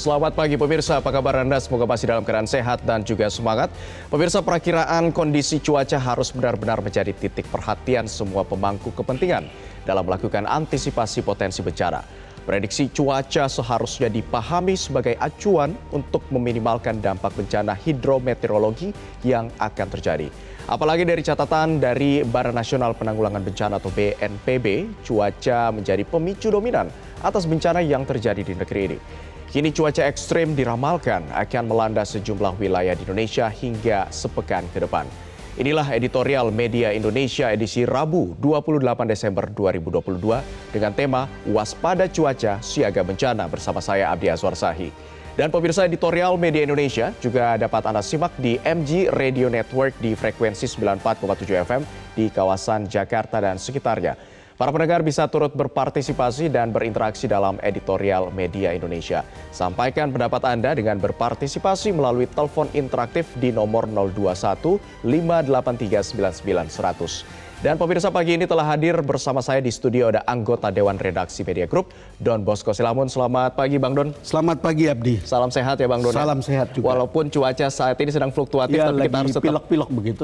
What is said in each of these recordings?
Selamat pagi pemirsa, apa kabar Anda? Semoga masih dalam keadaan sehat dan juga semangat. Pemirsa, perakiraan kondisi cuaca harus benar-benar menjadi titik perhatian semua pemangku kepentingan dalam melakukan antisipasi potensi bencana. Prediksi cuaca seharusnya dipahami sebagai acuan untuk meminimalkan dampak bencana hidrometeorologi yang akan terjadi. Apalagi dari catatan dari Badan Nasional Penanggulangan Bencana atau BNPB, cuaca menjadi pemicu dominan atas bencana yang terjadi di negeri ini. Kini cuaca ekstrim diramalkan akan melanda sejumlah wilayah di Indonesia hingga sepekan ke depan. Inilah editorial Media Indonesia edisi Rabu 28 Desember 2022 dengan tema Waspada Cuaca Siaga Bencana bersama saya Abdi Azwar Sahi. Dan pemirsa, editorial Media Indonesia juga dapat Anda simak di MG Radio Network di frekuensi 94,7 FM di kawasan Jakarta dan sekitarnya. Para pendengar bisa turut berpartisipasi dan berinteraksi dalam editorial Media Indonesia. Sampaikan pendapat Anda dengan berpartisipasi melalui telepon interaktif di nomor 021 583 99 100. Dan pemirsa, pagi ini telah hadir bersama saya di studio ada anggota Dewan Redaksi Media Group, Don Bosco Silamun. Selamat pagi Bang Don. Selamat pagi Abdi. Salam sehat ya Bang Don. Salam sehat juga. Walaupun cuaca saat ini sedang fluktuatif, ya, tapi kita harus tetap pilek-pilek begitu.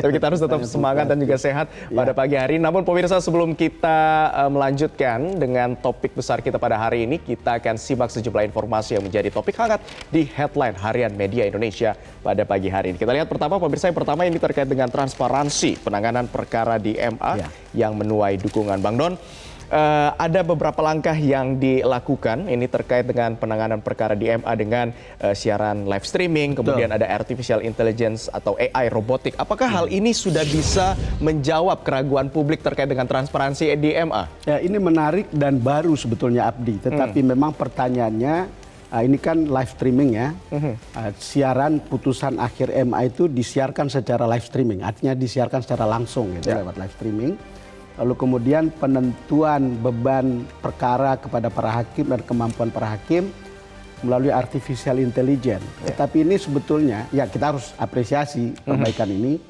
Tapi kita harus tetap semangat dan juga sehat pada pagi hari. Namun pemirsa, sebelum kita melanjutkan dengan topik besar kita pada hari ini, kita akan simak sejumlah informasi yang menjadi topik hangat di headline harian Media Indonesia pada pagi hari ini. Kita lihat pertama pemirsa, yang pertama ini terkait dengan transparansi penanganan perkara di MA yang menuai dukungan Bang Don. Ada beberapa langkah yang dilakukan ini terkait dengan penanganan perkara di MA dengan siaran live streaming, kemudian ada artificial intelligence atau AI robotik. Apakah hal ini sudah bisa menjawab keraguan publik terkait dengan transparansi di MA? Ya, ini menarik dan baru sebetulnya Abdi, tetapi memang pertanyaannya ini kan live streaming ya. Siaran putusan akhir MA itu disiarkan secara live streaming, artinya disiarkan secara langsung gitu, lewat live streaming. Lalu kemudian penentuan beban perkara kepada para hakim dan kemampuan para hakim melalui artificial intelligence. Tetapi ini sebetulnya ya kita harus apresiasi perbaikan ini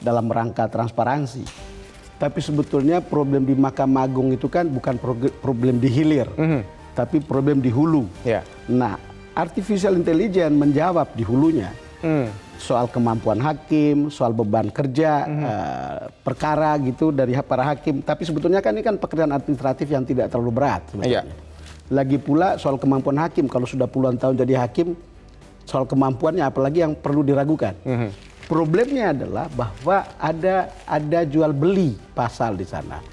dalam rangka transparansi. Tapi sebetulnya problem di Mahkamah Agung itu kan bukan problem di hilir, tapi problem di hulu. Nah, artificial intelligence menjawab di hulunya. Soal kemampuan hakim, soal beban kerja, perkara gitu dari para hakim. Tapi sebetulnya kan ini kan pekerjaan administratif yang tidak terlalu berat sebetulnya. Lagi pula soal kemampuan hakim, kalau sudah puluhan tahun jadi hakim, soal kemampuannya apalagi yang perlu diragukan. Problemnya adalah bahwa ada jual beli pasal di sana.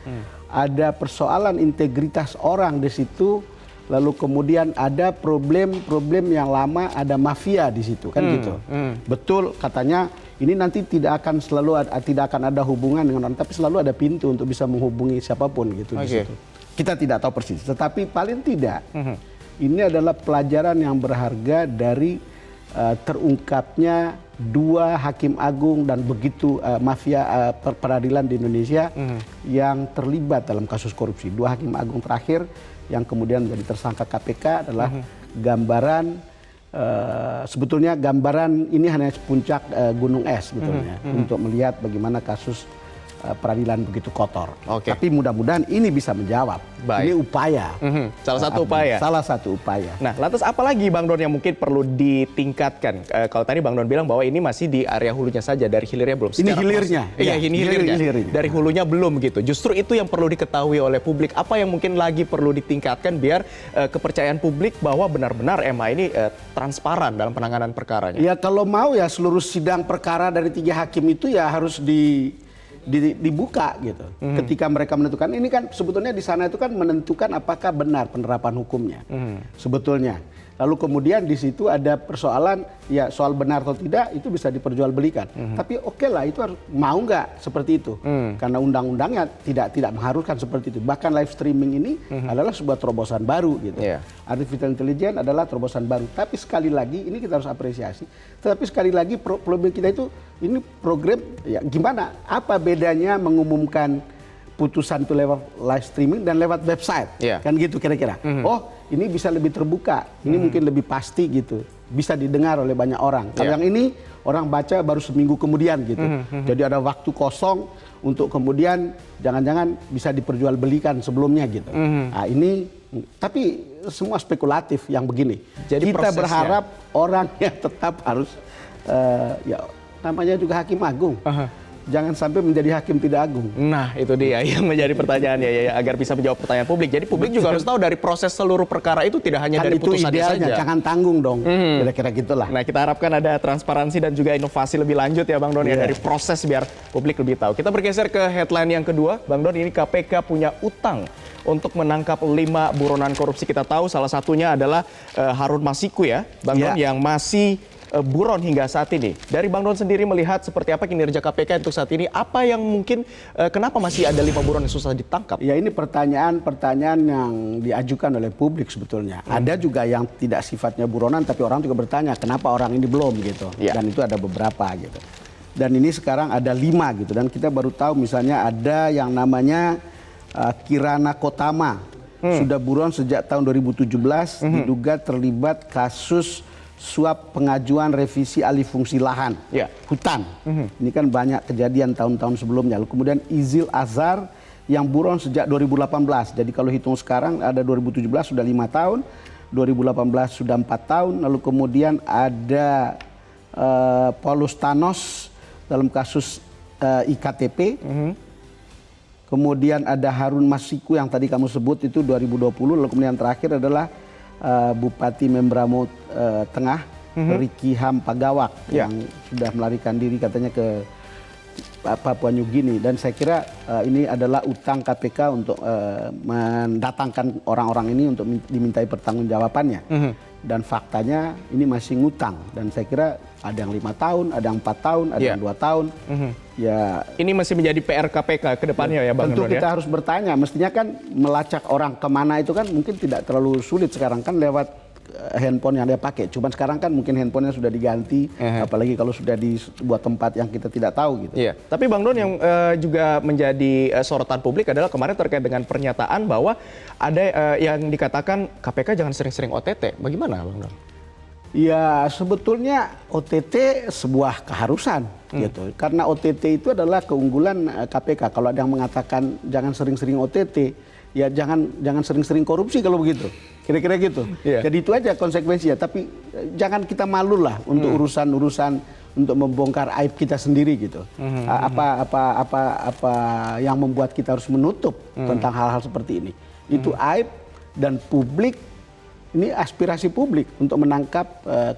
Ada persoalan integritas orang di situ. Lalu kemudian ada problem-problem yang lama, ada mafia di situ kan gitu. Betul katanya ini nanti tidak akan ada hubungan dengan orang, tapi selalu ada pintu untuk bisa menghubungi siapapun gitu di situ. Kita tidak tahu persis, tetapi paling tidak ini adalah pelajaran yang berharga dari terungkapnya dua hakim agung dan begitu mafia peradilan di Indonesia yang terlibat dalam kasus korupsi. Dua hakim agung terakhir yang kemudian menjadi tersangka KPK adalah gambaran, sebetulnya gambaran ini hanya puncak gunung es sebetulnya untuk melihat bagaimana kasus peradilan begitu kotor. Tapi mudah-mudahan ini bisa menjawab. Ini upaya. Salah satu upaya. Salah satu upaya. Nah, lantas apa lagi Bang Don yang mungkin perlu ditingkatkan? Kalau tadi Bang Don bilang bahwa ini masih di area hulunya saja, dari hilirnya belum. Ini hilirnya. Iya, ini hilirnya. Dari hulunya belum gitu. Justru itu yang perlu diketahui oleh publik. Apa yang mungkin lagi perlu ditingkatkan biar kepercayaan publik bahwa benar-benar MA ini transparan dalam penanganan perkaranya? Ya kalau mau ya seluruh sidang perkara dari 3 hakim itu ya harus dibuka gitu. Ketika mereka menentukan, ini kan sebetulnya di sana itu kan menentukan apakah benar penerapan hukumnya sebetulnya. Lalu kemudian di situ ada persoalan ya soal benar atau tidak itu bisa diperjualbelikan. Tapi oke lah, itu harus mau nggak seperti itu. Karena undang-undangnya tidak mengharuskan seperti itu. Bahkan live streaming ini adalah sebuah terobosan baru gitu. Artificial intelligence adalah terobosan baru. Tapi sekali lagi ini kita harus apresiasi. Tetapi sekali lagi problem kita itu ini program ya gimana? Apa bedanya mengumumkan putusan itu lewat live streaming dan lewat website, kan gitu kira-kira. Oh, ini bisa lebih terbuka, ini mungkin lebih pasti gitu, bisa didengar oleh banyak orang. Kalau yang ini orang baca baru seminggu kemudian gitu, jadi ada waktu kosong untuk kemudian jangan-jangan bisa diperjualbelikan sebelumnya gitu. Nah, ini tapi semua spekulatif yang begini. Jadi kita prosesnya berharap orangnya tetap harus ya namanya juga hakim agung. Jangan sampai menjadi hakim tidak agung. Nah, itu dia yang menjadi pertanyaan ya, agar bisa menjawab pertanyaan publik. Jadi publik juga harus tahu dari proses seluruh perkara itu tidak hanya Kan dari itu putusannya idealnya, saja. jangan tanggung dong. Kira-kira gitulah. Nah, kita harapkan ada transparansi dan juga inovasi lebih lanjut ya Bang Don ya, dari proses biar publik lebih tahu. Kita bergeser ke headline yang kedua. Bang Don, ini KPK punya utang untuk menangkap 5 buronan korupsi. Kita tahu salah satunya adalah Harun Masiku ya, Bang Don, yang masih buron hingga saat ini. Dari Bang Don sendiri melihat seperti apa kinerja KPK untuk saat ini, apa yang mungkin kenapa masih ada 5 buron yang susah ditangkap? Ya, ini pertanyaan-pertanyaan yang diajukan oleh publik sebetulnya. Ada juga yang tidak sifatnya buronan, tapi orang juga bertanya kenapa orang ini belum gitu. Dan itu ada beberapa gitu. Dan ini sekarang ada 5 gitu. Dan kita baru tahu misalnya ada yang namanya Kirana Kotama. Sudah buron sejak tahun 2017, diduga terlibat kasus suap pengajuan revisi alih fungsi lahan hutan. Ini kan banyak kejadian tahun-tahun sebelumnya. Lalu kemudian Izil Azhar yang buron sejak 2018. Jadi kalau hitung sekarang ada 2017 sudah 5 tahun, 2018 sudah 4 tahun. Lalu kemudian ada Paulus Thanos dalam kasus IKTP. Kemudian ada Harun Masiku yang tadi kamu sebut itu 2020. Lalu kemudian terakhir adalah Bupati Membramo Tengah, Riki Ham Pagawak yang sudah melarikan diri katanya ke Papua New Guinea. Dan saya kira ini adalah utang KPK untuk mendatangkan orang-orang ini untuk dimintai pertanggungjawabannya. Dan faktanya ini masih ngutang. Dan saya kira ada yang 5 tahun, ada yang 4 tahun, ada yang 2 tahun. Ya, ini masih menjadi PR KPK ke depannya ya Bang Don. Tentu kita ya? harus bertanya. Mestinya kan melacak orang kemana itu kan mungkin tidak terlalu sulit sekarang kan lewat handphone yang dia pakai. Cuman sekarang kan mungkin handphonenya sudah diganti, apalagi kalau sudah di sebuah tempat yang kita tidak tahu gitu. Iya. Tapi Bang Don yang juga menjadi sorotan publik adalah kemarin terkait dengan pernyataan bahwa ada yang dikatakan KPK jangan sering-sering OTT. Bagaimana Bang Don? Ya sebetulnya OTT sebuah keharusan gitu. Karena OTT itu adalah keunggulan KPK. Kalau ada yang mengatakan jangan sering-sering OTT, ya jangan sering-sering korupsi kalau begitu. Kira-kira gitu. Jadi itu aja konsekuensinya. Tapi jangan kita malu lah untuk urusan-urusan untuk membongkar aib kita sendiri gitu. Apa yang membuat kita harus menutup tentang hal-hal seperti ini. Itu aib dan publik. Ini aspirasi publik untuk menangkap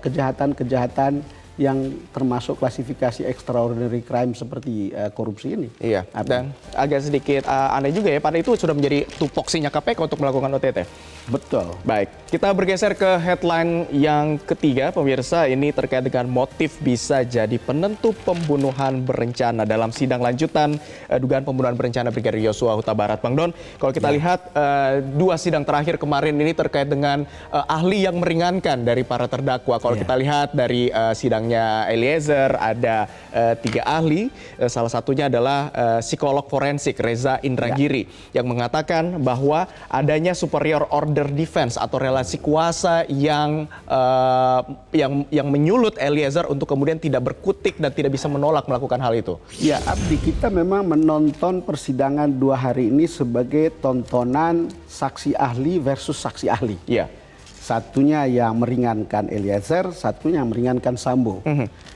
kejahatan-kejahatan yang termasuk klasifikasi extraordinary crime seperti korupsi ini. Iya, dan agak sedikit aneh juga ya, pada itu sudah menjadi tupoksinya KPK untuk melakukan OTT. Betul. Baik, kita bergeser ke headline yang ketiga, pemirsa. Ini terkait dengan motif bisa jadi penentu pembunuhan berencana dalam sidang lanjutan dugaan pembunuhan berencana Brigadir Yosua Huta Barat. Bang Don, kalau kita lihat 2 sidang terakhir kemarin ini terkait dengan ahli yang meringankan dari para terdakwa. Kalau kita lihat dari sidangnya Eliezer ada 3 ahli, salah satunya adalah psikolog forensik Reza Indragiri yang mengatakan bahwa adanya superior order defense atau relasi kuasa yang menyulut Eliezer untuk kemudian tidak berkutik dan tidak bisa menolak melakukan hal itu. Ya, Abdi, kita memang menonton persidangan 2 hari ini sebagai tontonan saksi ahli versus saksi ahli. Iya. Satunya yang meringankan Eliezer, satunya yang meringankan Sambo.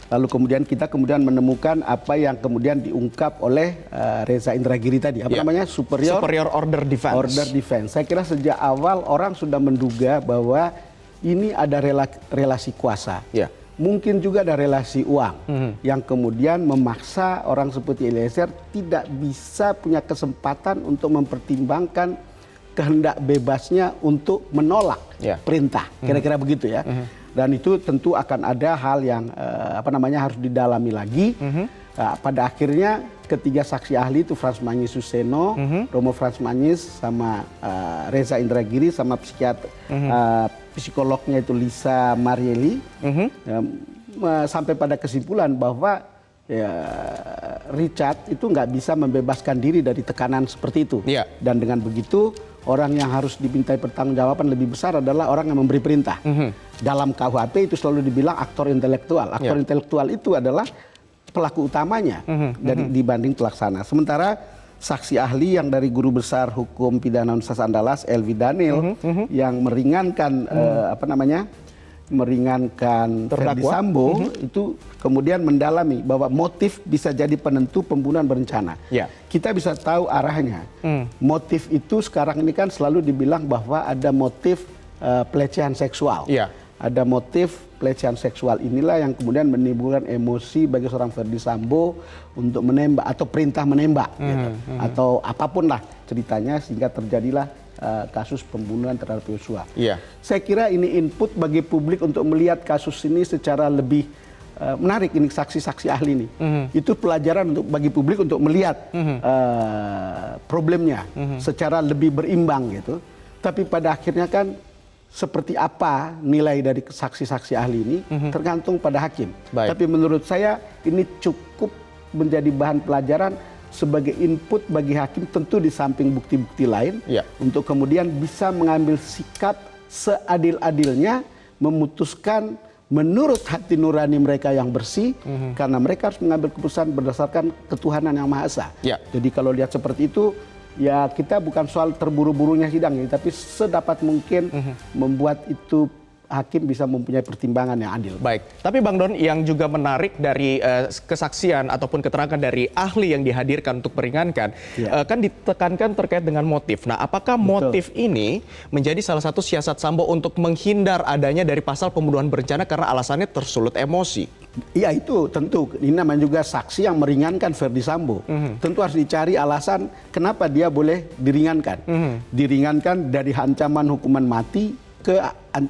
Lalu kemudian kita menemukan apa yang kemudian diungkap oleh Reza Indragiri tadi. Apa namanya? Superior order defense. Order defense. Saya kira sejak awal orang sudah menduga bahwa ini ada relasi kuasa. Mungkin juga ada relasi uang yang kemudian memaksa orang seperti Eliezer tidak bisa punya kesempatan untuk mempertimbangkan kehendak bebasnya untuk menolak perintah, kira-kira begitu ya. Dan itu tentu akan ada hal yang harus didalami lagi. Pada akhirnya ketiga saksi ahli itu Frans Manyis Suseno, Romo Frans Manyis sama Reza Indragiri sama psikolognya itu Lisa Marieli sampai pada kesimpulan bahwa Richard itu nggak bisa membebaskan diri dari tekanan seperti itu. Dan dengan begitu orang yang harus dimintai pertanggungjawaban lebih besar adalah orang yang memberi perintah. Dalam KUHP itu selalu dibilang aktor intelektual. Aktor intelektual itu adalah pelaku utamanya dibanding pelaksana. Sementara saksi ahli yang dari Guru Besar Hukum Pidana Universitas Andalas, Elvi Daniel, yang meringankan meringankan Ferdi Sambo itu kemudian mendalami bahwa motif bisa jadi penentu pembunuhan berencana. Ya. Kita bisa tahu arahnya. Motif itu sekarang ini kan selalu dibilang bahwa ada motif pelecehan seksual. Ya. Ada motif pelecehan seksual inilah yang kemudian menimbulkan emosi bagi seorang Ferdi Sambo untuk menembak atau perintah menembak gitu. Atau apapun lah ceritanya sehingga terjadilah kasus pembunuhan terhadap Yosua. Iya. Saya kira ini input bagi publik untuk melihat kasus ini secara lebih menarik. Ini saksi-saksi ahli ini. Itu pelajaran untuk bagi publik untuk melihat problemnya secara lebih berimbang gitu. Tapi pada akhirnya kan seperti apa nilai dari saksi-saksi ahli ini tergantung pada hakim. Baik. Tapi menurut saya ini cukup menjadi bahan pelajaran sebagai input bagi hakim, tentu di samping bukti-bukti lain, untuk kemudian bisa mengambil sikap seadil-adilnya, memutuskan menurut hati nurani mereka yang bersih, karena mereka harus mengambil keputusan berdasarkan ketuhanan yang Maha Esa. Jadi kalau lihat seperti itu, ya kita bukan soal terburu-burunya sidang ini, tapi sedapat mungkin membuat itu hakim bisa mempunyai pertimbangan yang adil. Baik, tapi Bang Don, yang juga menarik dari kesaksian ataupun keterangan dari ahli yang dihadirkan untuk meringankan, kan ditekankan terkait dengan motif. Nah, apakah motif ini menjadi salah satu siasat Sambo untuk menghindar adanya dari pasal pembunuhan berencana karena alasannya tersulut emosi? Iya, itu tentu. Ini namanya juga saksi yang meringankan Ferdi Sambo. Tentu harus dicari alasan kenapa dia boleh diringankan. Diringankan dari ancaman hukuman mati ke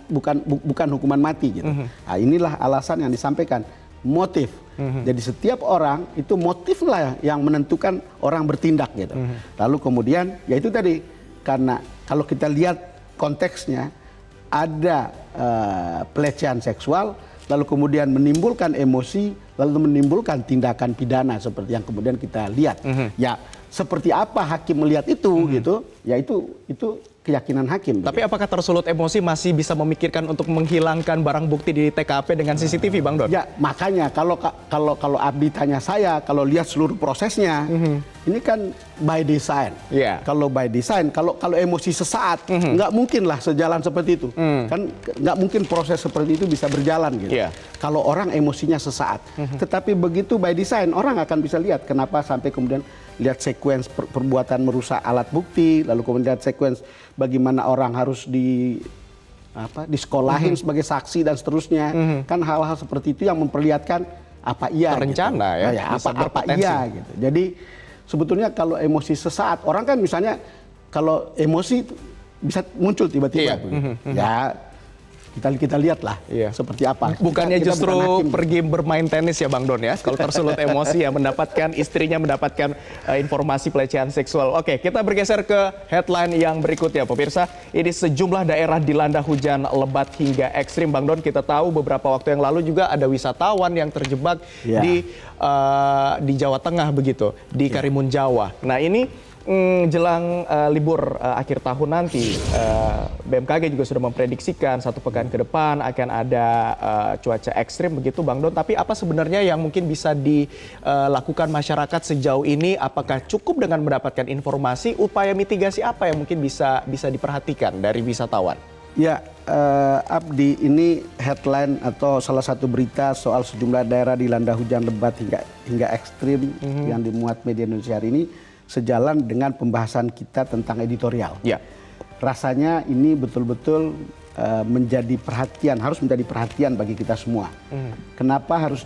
bukan hukuman mati gitu. Nah, inilah alasan yang disampaikan, motif. Jadi setiap orang itu motiflah yang menentukan orang bertindak gitu. Lalu kemudian ya itu tadi, karena kalau kita lihat konteksnya ada pelecehan seksual, lalu kemudian menimbulkan emosi, lalu menimbulkan tindakan pidana seperti yang kemudian kita lihat. Ya seperti apa hakim melihat itu gitu? Ya itu keyakinan hakim. Tapi apakah tersulut emosi masih bisa memikirkan untuk menghilangkan barang bukti di TKP dengan CCTV, Bang Don? Ya, makanya kalau Abdi tanya saya, kalau lihat seluruh prosesnya, ini kan by design. Kalau by design, kalau emosi sesaat, nggak mungkin lah sejalan seperti itu. Kan nggak mungkin proses seperti itu bisa berjalan gitu. Kalau orang emosinya sesaat. Tetapi begitu by design, orang akan bisa lihat kenapa sampai kemudian lihat sekuens perbuatan merusak alat bukti, lalu kemudian lihat sekuens bagaimana orang harus disekolahin sebagai saksi dan seterusnya. Kan hal-hal seperti itu yang memperlihatkan apa iya terencana gitu. Apa iya gitu. Jadi sebetulnya kalau emosi sesaat, orang kan misalnya kalau emosi bisa muncul tiba-tiba. Ya kita lihatlah seperti apa. Bukannya kita justru pergi bermain tenis ya Bang Don ya, kalau tersulut emosi ya, mendapatkan istrinya mendapatkan informasi pelecehan seksual. Oke, kita bergeser ke headline yang berikutnya pemirsa. Ini sejumlah daerah dilanda hujan lebat hingga ekstrim. Bang Don, kita tahu beberapa waktu yang lalu juga ada wisatawan yang terjebak di Jawa Tengah begitu, di Karimun Jawa. Nah ini jelang libur akhir tahun nanti, BMKG juga sudah memprediksikan 1 pekan ke depan akan ada cuaca ekstrim begitu Bang Don. Tapi apa sebenarnya yang mungkin bisa dilakukan masyarakat sejauh ini? Apakah cukup dengan mendapatkan informasi? Upaya mitigasi apa yang mungkin bisa diperhatikan dari wisatawan? Ya, Abdi, ini headline atau salah satu berita soal sejumlah daerah dilanda hujan lebat hingga ekstrim yang dimuat media Indonesia hari ini sejalan dengan pembahasan kita tentang editorial. Rasanya ini betul-betul menjadi perhatian, harus menjadi perhatian bagi kita semua. Kenapa harus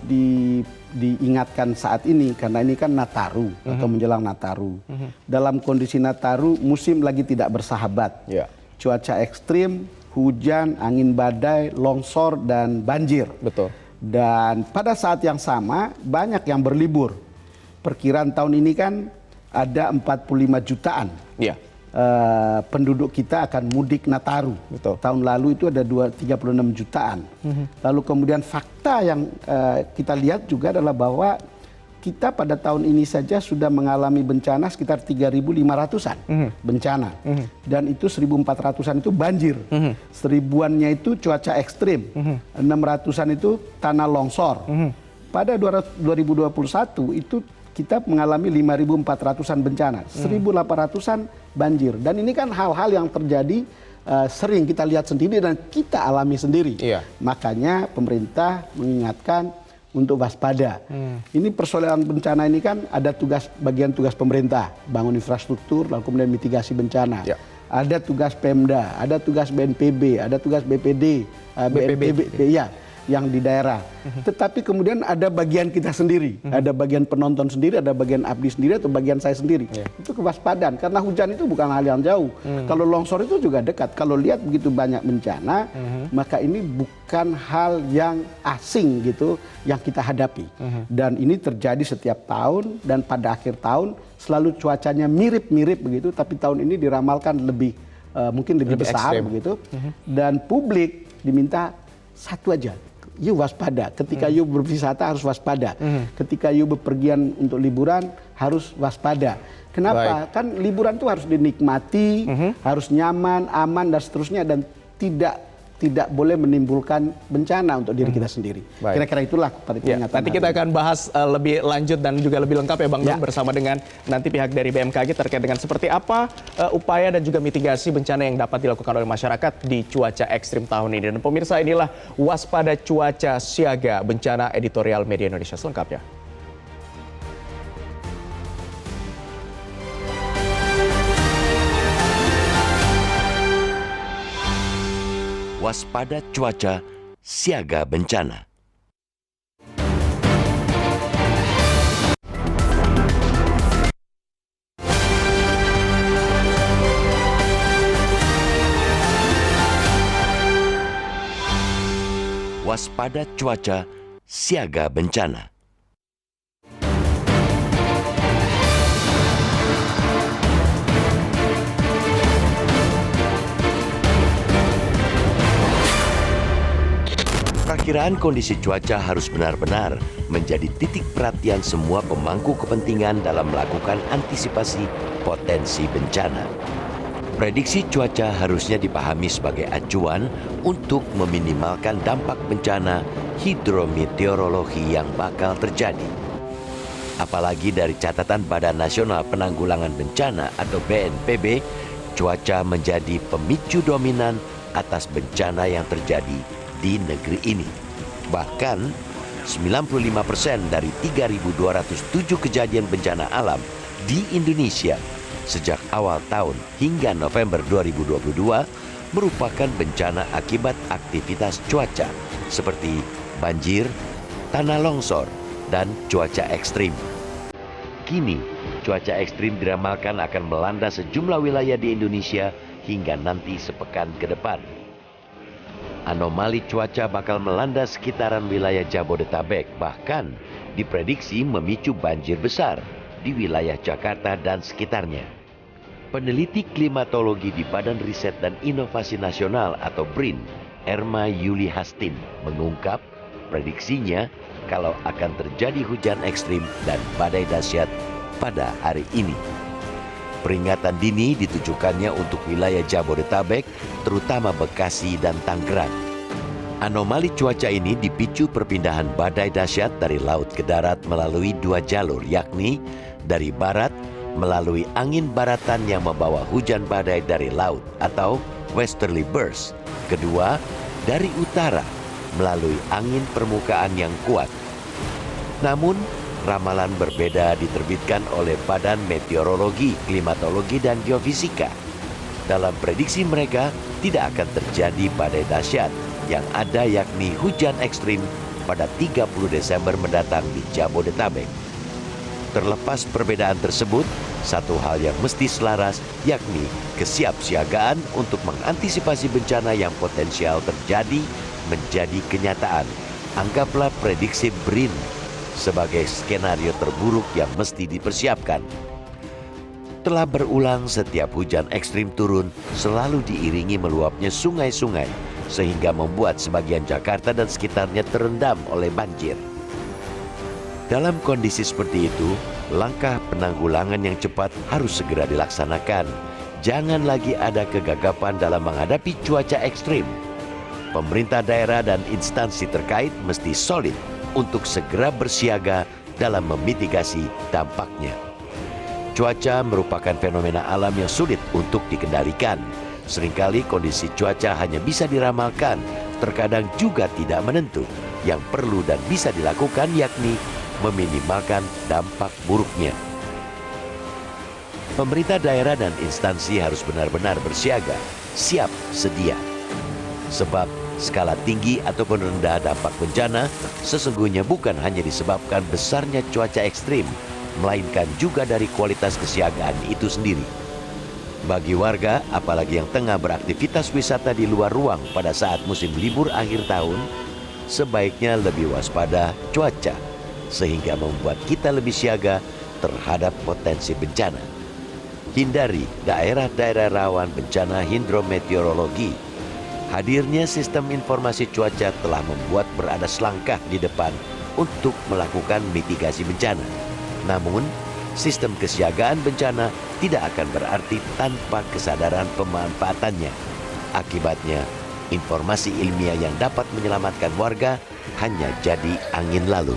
diingatkan saat ini? Karena ini kan Nataru atau menjelang Nataru. Dalam kondisi Nataru, musim lagi tidak bersahabat. Cuaca ekstrim, hujan, angin badai, longsor, dan banjir. Betul. Dan pada saat yang sama, banyak yang berlibur. Perkiraan tahun ini kan ada 45 jutaan penduduk kita akan mudik Nataru. Tahun lalu itu ada 36 jutaan. Lalu kemudian fakta yang kita lihat juga adalah bahwa kita pada tahun ini saja sudah mengalami bencana sekitar 3.500-an bencana. Dan itu 1.400-an itu banjir. 1000-annya itu cuaca ekstrim. 600-an itu tanah longsor. pada 2021 itu kita mengalami 5.400-an bencana, 1.800-an banjir. Dan ini kan hal-hal yang terjadi sering kita lihat sendiri dan kita alami sendiri. Iya. Makanya pemerintah mengingatkan untuk waspada. Ini persoalan bencana ini kan ada bagian tugas pemerintah, bangun infrastruktur, lalu kemudian mitigasi bencana. Ya. Ada tugas Pemda, ada tugas BNPB, ada tugas BPD, BPB, ya, yang di daerah. Tetapi kemudian ada bagian kita sendiri, ada bagian penonton sendiri, ada bagian abdi sendiri atau bagian saya sendiri. Itu kewaspadaan karena hujan itu bukan hal yang jauh. Kalau longsor itu juga dekat. Kalau lihat begitu banyak bencana, maka ini bukan hal yang asing gitu yang kita hadapi. Dan ini terjadi setiap tahun dan pada akhir tahun selalu cuacanya mirip-mirip begitu, tapi tahun ini diramalkan mungkin lebih besar ekstrem. begitu. Dan publik diminta satu aja, you waspada. Ketika you berwisata harus waspada. Ketika you bepergian untuk liburan harus waspada. Kenapa? Kan liburan itu harus dinikmati, harus nyaman, aman dan seterusnya dan tidak boleh menimbulkan bencana untuk diri kita sendiri. Kira-kira itulah peringatan. Nanti kita akan bahas lebih lanjut dan juga lebih lengkap ya Bang Don bersama dengan nanti pihak dari BMKG terkait dengan seperti apa upaya dan juga mitigasi bencana yang dapat dilakukan oleh masyarakat di cuaca ekstrim tahun ini. Dan pemirsa, inilah Waspada Cuaca Siaga Bencana editorial Media Indonesia selengkapnya. Waspada Cuaca Siaga Bencana. Waspada Cuaca Siaga Bencana. Perakiraan kondisi cuaca harus benar-benar menjadi titik perhatian semua pemangku kepentingan dalam melakukan antisipasi potensi bencana. Prediksi cuaca harusnya dipahami sebagai acuan untuk meminimalkan dampak bencana hidrometeorologi yang bakal terjadi. Apalagi dari catatan Badan Nasional Penanggulangan Bencana atau BNPB, cuaca menjadi pemicu dominan atas bencana yang terjadi di negeri ini. Bahkan 95% dari 3.207 kejadian bencana alam di Indonesia sejak awal tahun hingga November 2022 merupakan bencana akibat aktivitas cuaca seperti banjir, tanah longsor, dan cuaca ekstrim. Kini, cuaca ekstrim diramalkan akan melanda sejumlah wilayah di Indonesia hingga nanti sepekan ke depan. Anomali cuaca bakal melanda sekitaran wilayah Jabodetabek, bahkan diprediksi memicu banjir besar di wilayah Jakarta dan sekitarnya. Peneliti klimatologi di Badan Riset dan Inovasi Nasional atau BRIN, Erma Yuli Hastin, mengungkap prediksinya kalau akan terjadi hujan ekstrim dan badai dahsyat pada hari ini. Peringatan dini ditujukannya untuk wilayah Jabodetabek, terutama Bekasi dan Tangerang. Anomali cuaca ini dipicu perpindahan badai dahsyat dari laut ke darat melalui dua jalur, yakni dari barat melalui angin baratan yang membawa hujan badai dari laut atau westerly burst. Kedua, dari utara melalui angin permukaan yang kuat. Namun, ramalan berbeda diterbitkan oleh Badan Meteorologi, Klimatologi, dan Geofisika. Dalam prediksi mereka, tidak akan terjadi badai dahsyat yang ada yakni hujan ekstrim pada 30 Desember mendatang di Jabodetabek. Terlepas perbedaan tersebut, satu hal yang mesti selaras yakni kesiapsiagaan untuk mengantisipasi bencana yang potensial terjadi menjadi kenyataan. Anggaplah prediksi BRIN sebagai skenario terburuk yang mesti dipersiapkan. Telah berulang setiap hujan ekstrim turun selalu diiringi meluapnya sungai-sungai sehingga membuat sebagian Jakarta dan sekitarnya terendam oleh banjir. Dalam kondisi seperti itu, langkah penanggulangan yang cepat harus segera dilaksanakan. Jangan lagi ada kegagapan dalam menghadapi cuaca ekstrim. Pemerintah daerah dan instansi terkait mesti solid untuk segera bersiaga dalam memitigasi dampaknya. Cuaca merupakan fenomena alam yang sulit untuk dikendalikan. Seringkali kondisi cuaca hanya bisa diramalkan, terkadang juga tidak menentu. Yang perlu dan bisa dilakukan yakni meminimalkan dampak buruknya. Pemerintah daerah dan instansi harus benar-benar bersiaga, siap sedia. Sebab skala tinggi ataupun rendah dampak bencana sesungguhnya bukan hanya disebabkan besarnya cuaca ekstrim, melainkan juga dari kualitas kesiagaan itu sendiri. Bagi warga, apalagi yang tengah beraktivitas wisata di luar ruang pada saat musim libur akhir tahun, sebaiknya lebih waspada cuaca, sehingga membuat kita lebih siaga terhadap potensi bencana. Hindari daerah-daerah rawan bencana hidrometeorologi. Hadirnya sistem informasi cuaca telah membuat berada selangkah di depan untuk melakukan mitigasi bencana. Namun, sistem kesiagaan bencana tidak akan berarti tanpa kesadaran pemanfaatannya. Akibatnya, informasi ilmiah yang dapat menyelamatkan warga hanya jadi angin lalu.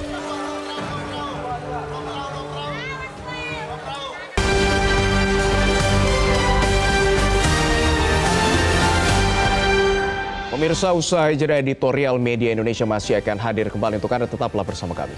Pemirsa, usai jeda editorial Media Indonesia masih akan hadir kembali untuk Anda, tetaplah bersama kami.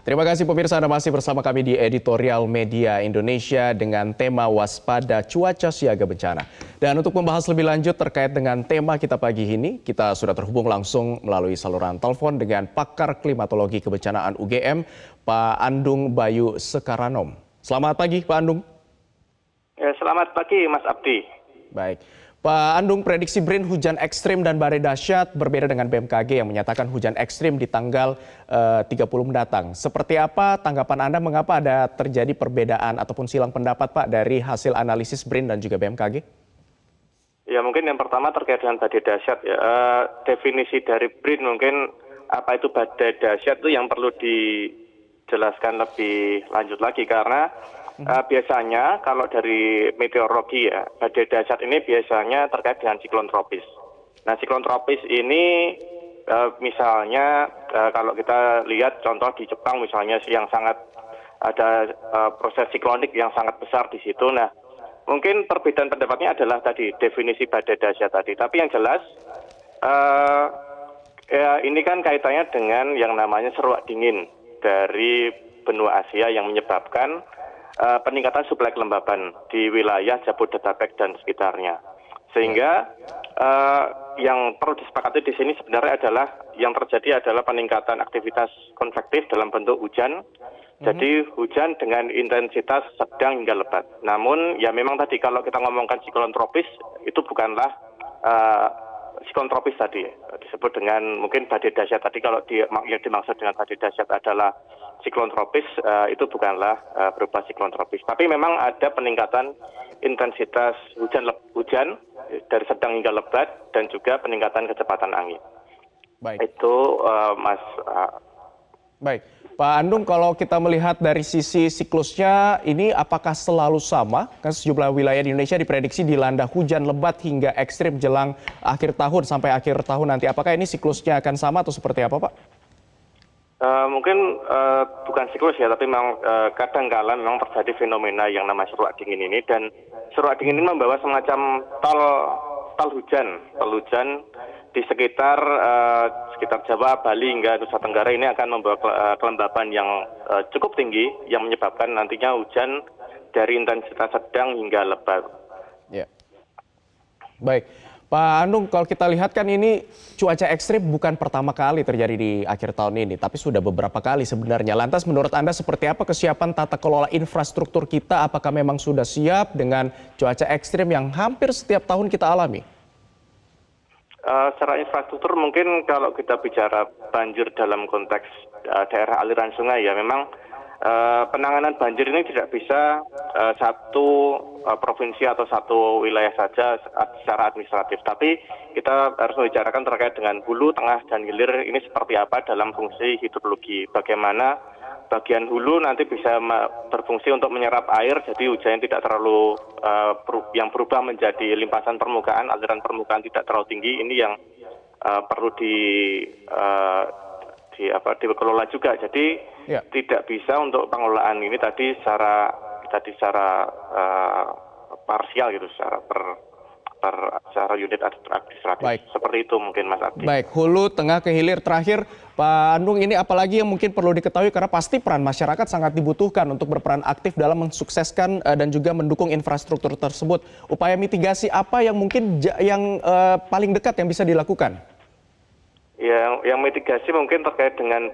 Terima kasih pemirsa, Anda masih bersama kami di editorial Media Indonesia dengan tema waspada cuaca siaga bencana. Dan untuk membahas lebih lanjut terkait dengan tema kita pagi ini, kita sudah terhubung langsung melalui saluran telepon dengan pakar klimatologi kebencanaan UGM, Pak Andung Bayu Sekaranom. Selamat pagi Pak Andung. Ya, selamat pagi Mas Abdi. Baik. Pak Andung, prediksi BRIN hujan ekstrim dan badai dahsyat berbeda dengan BMKG yang menyatakan hujan ekstrim di tanggal 30 mendatang. Seperti apa tanggapan Anda mengapa ada terjadi perbedaan ataupun silang pendapat Pak dari hasil analisis BRIN dan juga BMKG? Ya, mungkin yang pertama terkait dengan badai dahsyat ya. Definisi dari BRIN mungkin apa itu badai dahsyat itu yang perlu dijelaskan lebih lanjut lagi karena biasanya kalau dari meteorologi ya, badai dahsyat ini biasanya terkait dengan siklon tropis. Nah, siklon tropis ini misalnya kalau kita lihat contoh di Jepang misalnya yang sangat ada proses siklonik yang sangat besar di situ. Nah, mungkin perbedaan pendapatnya adalah tadi definisi badai dahsyat tadi. Tapi yang jelas ya ini kan kaitannya dengan yang namanya seruak dingin dari benua Asia yang menyebabkan peningkatan suplai kelembaban di wilayah Jabodetabek dan sekitarnya. Sehingga yang perlu disepakati di sini sebenarnya adalah yang terjadi adalah peningkatan aktivitas konvektif dalam bentuk hujan. Jadi hujan dengan intensitas sedang hingga lebat. Namun ya memang tadi kalau kita ngomongkan siklon tropis itu bukanlah siklon tropis tadi disebut dengan mungkin badai dahsyat tadi. Kalau yang dimaksud dengan badai dahsyat adalah siklon tropis, itu bukanlah berupa siklon tropis. Tapi memang ada peningkatan intensitas hujan dari sedang hingga lebat dan juga peningkatan kecepatan angin. Baik. Itu Mas. Baik. Pak Andung, kalau kita melihat dari sisi siklusnya ini apakah selalu sama? Kan sejumlah wilayah di Indonesia diprediksi dilanda hujan lebat hingga ekstrim jelang akhir tahun sampai akhir tahun nanti. Apakah ini siklusnya akan sama atau seperti apa Pak? Mungkin bukan siklus ya, tapi memang kadang-kala memang terjadi fenomena yang namanya seruak dingin ini, dan seruak dingin ini membawa semacam tal hujan di sekitar Jawa, Bali hingga Nusa Tenggara ini akan membawa kelembaban yang cukup tinggi yang menyebabkan nantinya hujan dari intensitas sedang hingga lebat. Ya. Baik. Pak Andung, kalau kita lihat kan ini cuaca ekstrim bukan pertama kali terjadi di akhir tahun ini, tapi sudah beberapa kali sebenarnya. Lantas menurut Anda seperti apa kesiapan tata kelola infrastruktur kita? Apakah memang sudah siap dengan cuaca ekstrim yang hampir setiap tahun kita alami? Secara infrastruktur mungkin kalau kita bicara banjir dalam konteks daerah aliran sungai ya memang penanganan banjir ini tidak bisa satu provinsi atau satu wilayah saja secara administratif. Tapi kita harus membicarakan terkait dengan hulu, tengah, dan hilir ini seperti apa dalam fungsi hidrologi. Bagaimana bagian hulu nanti bisa berfungsi untuk menyerap air, jadi hujan tidak terlalu yang berubah menjadi limpasan permukaan, aliran permukaan tidak terlalu tinggi. Ini yang perlu dikelola juga. Jadi tidak bisa untuk pengelolaan ini tadi secara parsial gitu, secara unit administratif. Baik. Seperti itu mungkin Mas Abdi. Baik, hulu, tengah, ke hilir. Terakhir, Pak Andung, ini apalagi yang mungkin perlu diketahui karena pasti peran masyarakat sangat dibutuhkan untuk berperan aktif dalam mensukseskan dan juga mendukung infrastruktur tersebut. Upaya mitigasi apa yang mungkin paling dekat yang bisa dilakukan? Yang mitigasi mungkin terkait dengan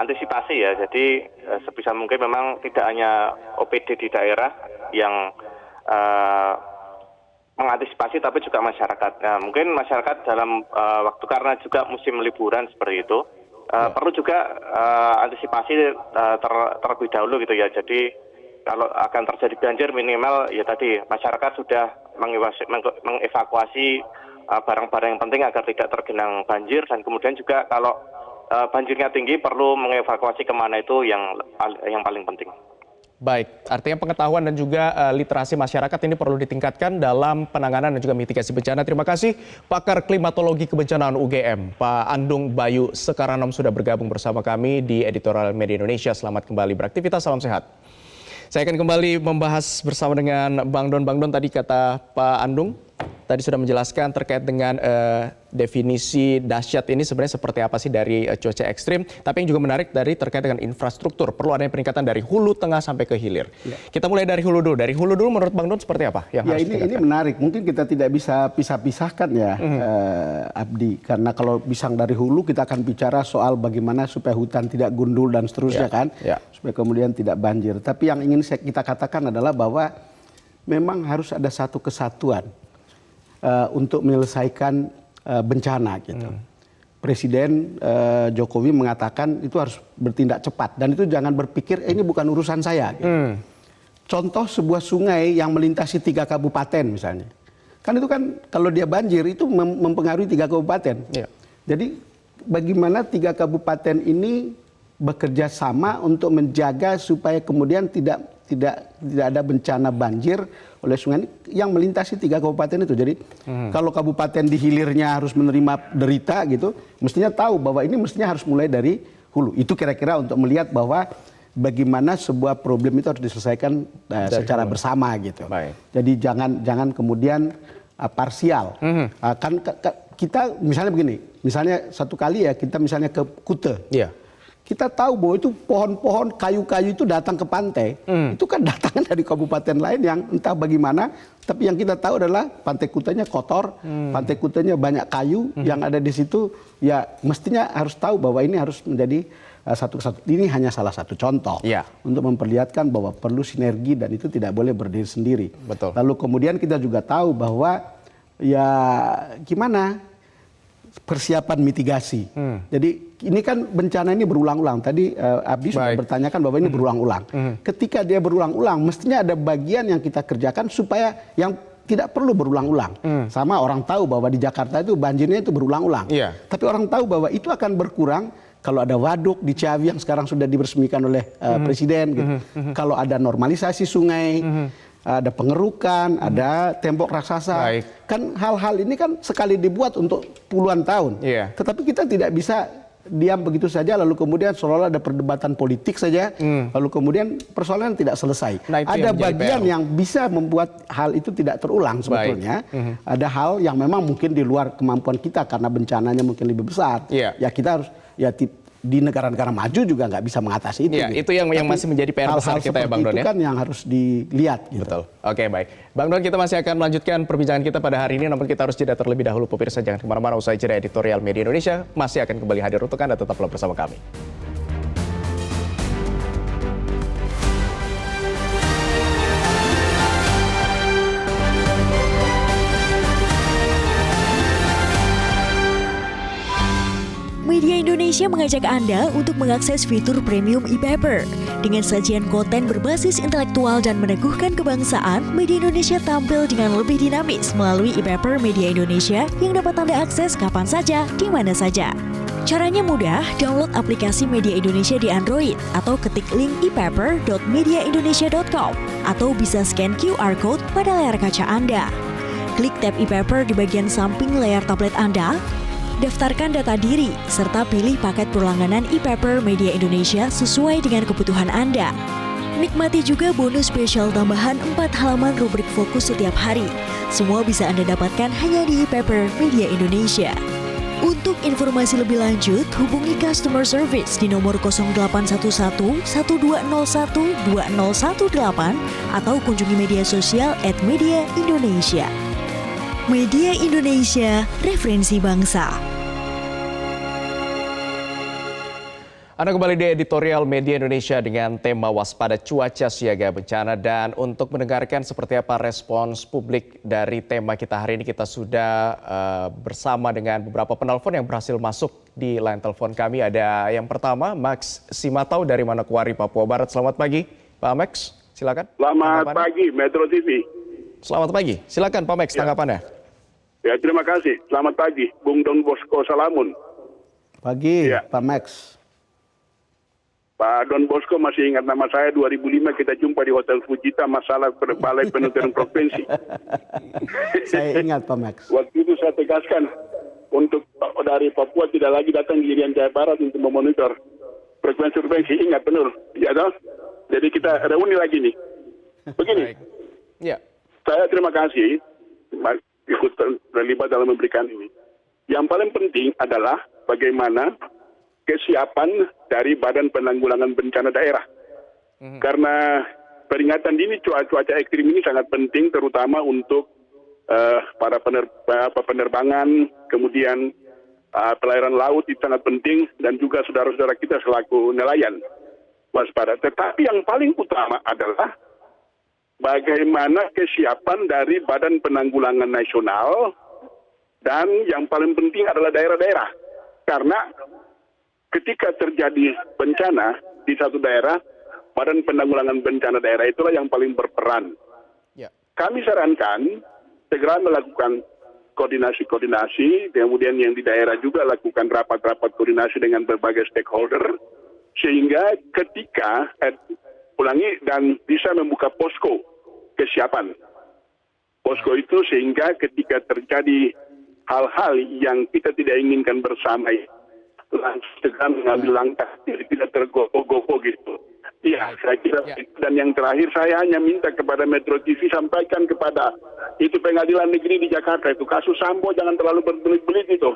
antisipasi ya. Jadi sebisa mungkin memang tidak hanya OPD di daerah yang mengantisipasi, tapi juga masyarakat. Nah, mungkin masyarakat dalam waktu karena juga musim liburan seperti itu perlu juga antisipasi terlebih dahulu gitu ya. Jadi kalau akan terjadi banjir minimal ya tadi masyarakat sudah mengevakuasi barang-barang yang penting agar tidak tergenang banjir, dan kemudian juga kalau banjirnya tinggi perlu mengevakuasi kemana itu yang paling penting. Baik, artinya pengetahuan dan juga literasi masyarakat ini perlu ditingkatkan dalam penanganan dan juga mitigasi bencana. Terima kasih Pakar Klimatologi Kebencanaan UGM, Pak Andung Bayu Sekaranom sudah bergabung bersama kami di Editorial Media Indonesia. Selamat kembali beraktivitas, salam sehat. Saya akan kembali membahas bersama dengan Bang Don. Bang Don, tadi kata Pak Andung, tadi sudah menjelaskan terkait dengan definisi dahsyat ini sebenarnya seperti apa sih dari cuaca ekstrim. Tapi yang juga menarik dari terkait dengan infrastruktur. Perlu adanya peningkatan dari hulu, tengah, sampai ke hilir. Ya. Kita mulai dari hulu dulu. Dari hulu dulu menurut Bang Don seperti apa yang harus ini menarik. Mungkin kita tidak bisa pisah-pisahkan ya, Abdi. Karena kalau pisang dari hulu kita akan bicara soal bagaimana supaya hutan tidak gundul dan seterusnya kan. Supaya kemudian tidak banjir. Tapi yang ingin kita katakan adalah bahwa memang harus ada satu kesatuan untuk menyelesaikan bencana gitu. Presiden Jokowi mengatakan itu harus bertindak cepat dan itu jangan berpikir ini bukan urusan saya. Gitu. Contoh sebuah sungai yang melintasi 3 kabupaten misalnya, kan itu kan kalau dia banjir itu mempengaruhi 3 kabupaten. Jadi bagaimana 3 kabupaten ini bekerja sama untuk menjaga supaya kemudian tidak ada bencana banjir oleh sungai yang melintasi 3 kabupaten itu. Jadi kalau kabupaten di hilirnya harus menerima derita gitu, mestinya tahu bahwa ini mestinya harus mulai dari hulu. Itu kira-kira untuk melihat bahwa bagaimana sebuah problem itu harus diselesaikan secara bersama gitu. Baik. Jadi jangan kemudian parsial. Kan kita misalnya begini, misalnya satu kali ya kita misalnya ke Kute. Kita tahu bahwa itu pohon-pohon, kayu-kayu itu datang ke pantai. Itu kan datangnya dari kabupaten lain yang entah bagaimana. Tapi yang kita tahu adalah pantai Kutenya kotor, pantai Kutenya banyak kayu yang ada di situ. Ya mestinya harus tahu bahwa ini harus menjadi satu kesatuan. Ini hanya salah satu contoh untuk memperlihatkan bahwa perlu sinergi dan itu tidak boleh berdiri sendiri. Betul. Lalu kemudian kita juga tahu bahwa ya gimana persiapan mitigasi. Jadi ini kan bencana ini berulang-ulang. Tadi Abdi sudah bertanyakan bahwa ini berulang-ulang. Ketika dia berulang-ulang, mestinya ada bagian yang kita kerjakan supaya yang tidak perlu berulang-ulang. Sama orang tahu bahwa di Jakarta itu banjirnya itu berulang-ulang. Tapi orang tahu bahwa itu akan berkurang kalau ada waduk di Ciawi yang sekarang sudah diresmikan oleh Presiden. Gitu. Kalau ada normalisasi sungai, ada pengerukan, ada tembok raksasa. Kan hal-hal ini kan sekali dibuat untuk puluhan tahun. Tetapi kita tidak bisa diam begitu saja lalu kemudian seolah-olah ada perdebatan politik saja. Lalu kemudian persoalan tidak selesai. Ada bagian yang bisa membuat hal itu tidak terulang sebetulnya. Ada hal yang memang mungkin di luar kemampuan kita karena bencananya mungkin lebih besar. Ya kita harus di negara-negara maju juga nggak bisa mengatasi itu. Itu yang masih menjadi PR besar kita ya Bang Don ya. Itu kan yang harus dilihat. Gitu. Betul. Oke baik. Bang Don, kita masih akan melanjutkan perbincangan kita pada hari ini, namun kita harus jeda terlebih dahulu. Pemirsa jangan kemana-mana, usai jeda Editorial Media Indonesia masih akan kembali hadir untuk Anda, tetaplah bersama kami. Media Indonesia mengajak Anda untuk mengakses fitur premium e-paper. Dengan sajian konten berbasis intelektual dan meneguhkan kebangsaan, Media Indonesia tampil dengan lebih dinamis melalui e-paper Media Indonesia yang dapat Anda akses kapan saja, di mana saja. Caranya mudah, download aplikasi Media Indonesia di Android atau ketik link ePaper.mediaindonesia.com atau bisa scan QR code pada layar kaca Anda. Klik tab ePaper di bagian samping layar tablet Anda, daftarkan data diri, serta pilih paket berlangganan ePaper Media Indonesia sesuai dengan kebutuhan Anda. Nikmati juga bonus spesial tambahan 4 halaman rubrik fokus setiap hari. Semua bisa Anda dapatkan hanya di ePaper Media Indonesia. Untuk informasi lebih lanjut, hubungi customer service di nomor 0811 1201 2018 atau kunjungi media sosial @mediaindonesia. Media Indonesia, referensi bangsa. Anda kembali di editorial Media Indonesia dengan tema waspada cuaca siaga bencana, dan untuk mendengarkan seperti apa respons publik dari tema kita hari ini, kita sudah bersama dengan beberapa penelpon yang berhasil masuk di line telepon kami. Ada yang pertama, Max Simatau dari Manokwari, Papua Barat. Selamat pagi, Pak Max. Silakan. Selamat pagi, Metro TV. Selamat pagi. Silakan Pak Max, tanggapannya. Ya, terima kasih. Selamat pagi, Bung Don Bosco Salamun. Pagi, Ya. Pak Max. Pak Don Bosco masih ingat nama saya, 2005 kita jumpa di Hotel Fujita masalah Balai Penelitian Provinsi. Saya ingat, Pak Max. Waktu itu saya tegaskan untuk dari Papua tidak lagi datang di Irian Jaya Barat untuk memonitor frekuensi. Ingat benar, ya toh? Jadi kita reuni lagi nih. Begini, Ya. saya terima kasih ikut terlibat dalam memberikan ini. Yang paling penting adalah bagaimana kesiapan dari Badan Penanggulangan Bencana Daerah. Karena peringatan dini cuaca ekstrim ini sangat penting, terutama untuk para penerbangan, kemudian pelayaran laut itu sangat penting, dan juga saudara-saudara kita selaku nelayan waspada. Tetapi yang paling utama adalah bagaimana kesiapan dari Badan Penanggulangan Nasional, dan yang paling penting adalah daerah-daerah. Karena ketika terjadi bencana di satu daerah, Badan Penanggulangan Bencana Daerah itulah yang paling berperan. Ya. Kami sarankan segera melakukan koordinasi, kemudian yang di daerah juga lakukan rapat-rapat koordinasi dengan berbagai stakeholder, sehingga ketika dan bisa membuka posko kesiapan. Posko itu sehingga ketika terjadi hal-hal yang kita tidak inginkan bersama, langsung segera mengambil langkah, jadi tidak tergopoh-gopoh gitu. Iya, saya kira. Dan yang terakhir saya hanya minta kepada Metro TV sampaikan kepada itu Pengadilan Negeri di Jakarta itu kasus Sambo jangan terlalu berbelit-belit itu.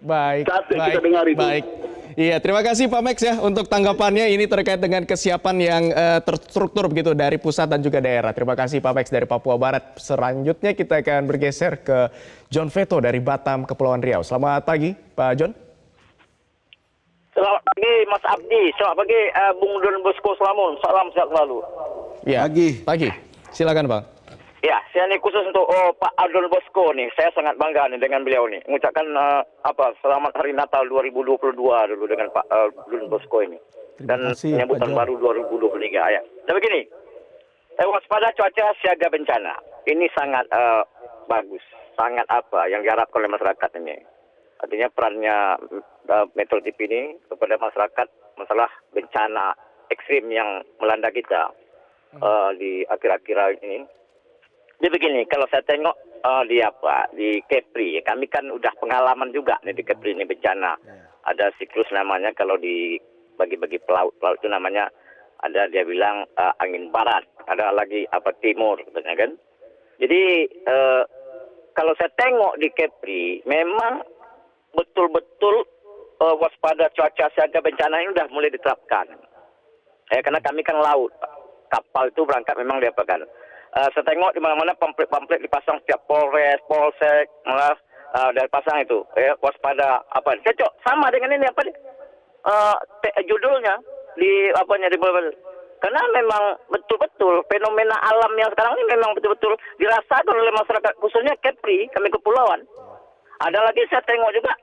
Baik. Kita dengar itu. Baik. Iya, terima kasih Pak Max ya untuk tanggapannya ini terkait dengan kesiapan yang terstruktur begitu dari pusat dan juga daerah. Terima kasih Pak Max dari Papua Barat. Selanjutnya kita akan bergeser ke John Veto dari Batam, Kepulauan Riau. Selamat pagi, Pak John. Selamat pagi Mas Abdi, selamat pagi Bung Don Bosco Salamun, salam sehat selalu. Ya, Pagi. Silakan Bang. Ya, saya ini khusus untuk Pak Don Bosco nih, saya sangat bangga nih dengan beliau nih. Mengucapkan selamat Hari Natal 2022 dulu dengan Pak Don Bosco ini. Dan menyambut tahun baru 2023 ya. Nah begini, waspada cuaca siaga bencana, ini sangat bagus, sangat yang diharapkan oleh masyarakat ini. Artinya perannya Metro TV ini kepada masyarakat masalah bencana ekstrim yang melanda kita di akhir-akhir ini. Jadi begini, kalau saya tengok di Kepri, kami kan udah pengalaman juga nih di Kepri ini bencana. Ada siklus namanya kalau di bagi-bagi pelaut itu namanya ada dia bilang angin barat, ada lagi timur katanya kan. Jadi kalau saya tengok di Kepri memang betul-betul waspada cuaca siaga bencana ini udah mulai diterapkan. Karena kami kan laut, kapal itu berangkat memang diapakan. Saya tengok di mana-mana pamflet dipasang setiap Polres, Polsek, malah dari pasang itu. Waspada cocok sama dengan ini judulnya di karena memang betul-betul fenomena alam yang sekarang ini memang betul-betul dirasakan oleh masyarakat, khususnya Kepri, kami kepulauan. Ada lagi saya tengok juga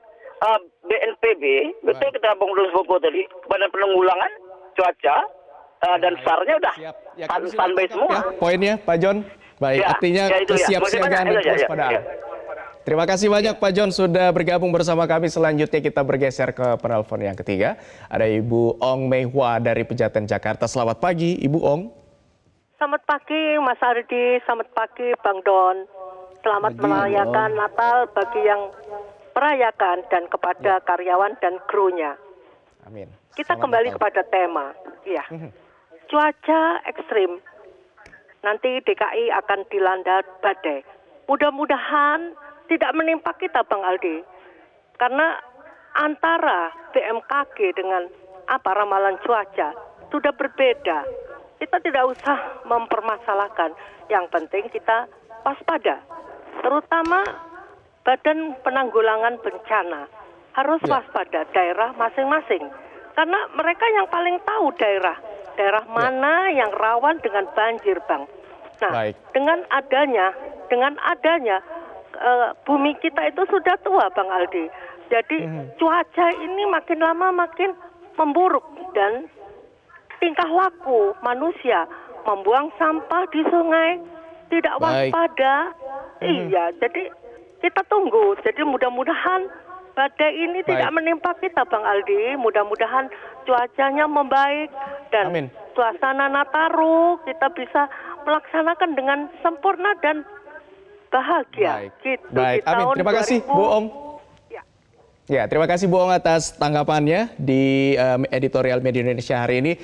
BNPB, betul kita Bung Don Bosco tadi, Badan Penanggulangan Cuaca dan SAR-nya udah standby semua. Ya, poinnya Pak John. Baik, artinya kesiapsiagaan dan kewaspadaan. Terima kasih banyak Pak John sudah bergabung bersama kami. Selanjutnya kita bergeser ke penelpon yang ketiga. Ada Ibu Ong Mei Hua dari Pejaten, Jakarta. Selamat pagi Ibu Ong. Selamat pagi Mas Ardi, selamat pagi Bang Don. Selamat merayakan Natal bagi yang merayakan dan kepada karyawan dan krunya. Amin. Kita kembali kepada tema. Iya. Cuaca ekstrim. Nanti DKI akan dilanda badai. Mudah-mudahan tidak menimpa kita Bang Aldi. Karena antara BMKG dengan ramalan cuaca sudah berbeda. Kita tidak usah mempermasalahkan. Yang penting kita waspada. Terutama Badan Penanggulangan Bencana harus waspada daerah masing-masing. Karena mereka yang paling tahu daerah mana yang rawan dengan banjir, Bang. Nah, dengan adanya bumi kita itu sudah tua, Bang Aldi. Jadi cuaca ini makin lama makin memburuk dan tingkah laku manusia membuang sampah di sungai tidak waspada. Iya, jadi kita tunggu. Jadi mudah-mudahan badai ini tidak menimpa kita, Bang Aldi. Mudah-mudahan cuacanya membaik dan suasana Nataru kita bisa melaksanakan dengan sempurna dan bahagia. Gitu, Baik, amin. Terima kasih Bu Om. Ya, terima kasih Bu Ong atas tanggapannya di editorial Media Indonesia hari ini.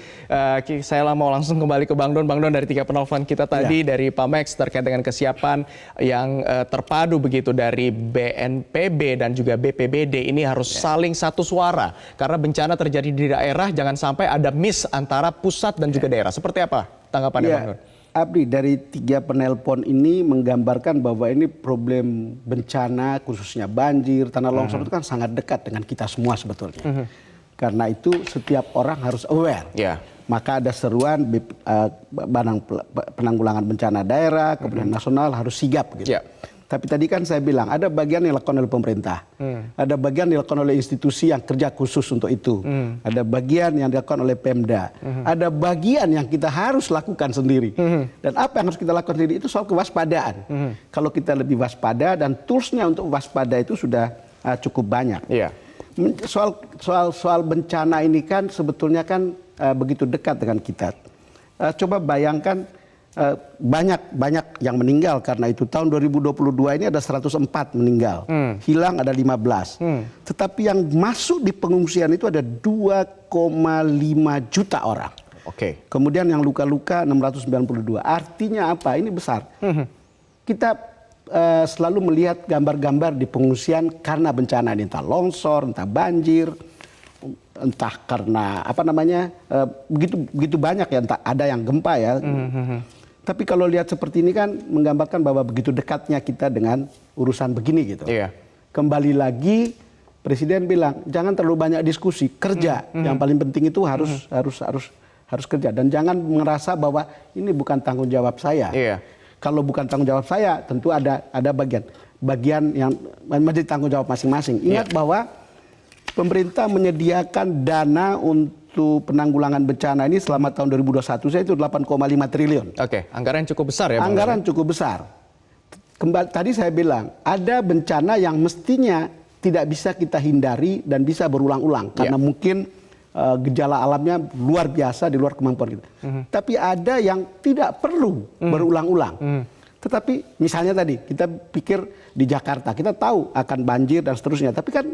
Saya mau langsung kembali ke Bang Don. Bang Don, dari 3 penelpon kita tadi dari Pamex terkait dengan kesiapan yang terpadu begitu dari BNPB dan juga BPBD ini harus saling satu suara. Karena bencana terjadi di daerah, jangan sampai ada miss antara pusat dan juga daerah. Seperti apa tanggapannya Bang Don? Abdi, dari 3 penelpon ini menggambarkan bahwa ini problem bencana khususnya banjir, tanah longsor itu kan sangat dekat dengan kita semua sebetulnya. Karena itu setiap orang harus aware. Maka ada seruan Badan Penanggulangan Bencana Daerah, kemudian nasional harus sigap gitu. Tapi tadi kan saya bilang ada bagian yang dilakukan oleh pemerintah, ada bagian yang dilakukan oleh institusi yang kerja khusus untuk itu, ada bagian yang dilakukan oleh Pemda, ada bagian yang kita harus lakukan sendiri. Dan apa yang harus kita lakukan sendiri itu soal kewaspadaan. Kalau kita lebih waspada dan toolsnya untuk waspada itu sudah cukup banyak. Soal bencana ini kan sebetulnya kan begitu dekat dengan kita. Coba bayangkan. Banyak yang meninggal karena itu. Tahun 2022 ini ada 104 meninggal, hilang ada 15. Tetapi yang masuk di pengungsian itu ada 2,5 juta orang. Kemudian yang luka-luka 692. Artinya apa? Ini besar. Kita selalu melihat gambar-gambar di pengungsian karena bencana ini, entah longsor, entah banjir, entah karena begitu banyak ya, entah ada yang gempa ya. Tapi kalau lihat seperti ini kan menggambarkan bahwa begitu dekatnya kita dengan urusan begini gitu. Kembali lagi Presiden bilang jangan terlalu banyak diskusi, kerja. Yang paling penting itu harus kerja dan jangan merasa bahwa ini bukan tanggung jawab saya. Kalau bukan tanggung jawab saya, tentu ada bagian yang menjadi tanggung jawab masing-masing. Ingat bahwa pemerintah menyediakan dana untuk penanggulangan bencana ini selama tahun 2021 saya itu 8,5 triliun. Anggaran cukup besar ya Bang? Anggaran cukup besar. Tadi saya bilang ada bencana yang mestinya tidak bisa kita hindari dan bisa berulang-ulang karena mungkin gejala alamnya luar biasa di luar kemampuan kita. Tapi ada yang tidak perlu berulang-ulang. Tetapi misalnya tadi kita pikir di Jakarta, kita tahu akan banjir dan seterusnya, tapi kan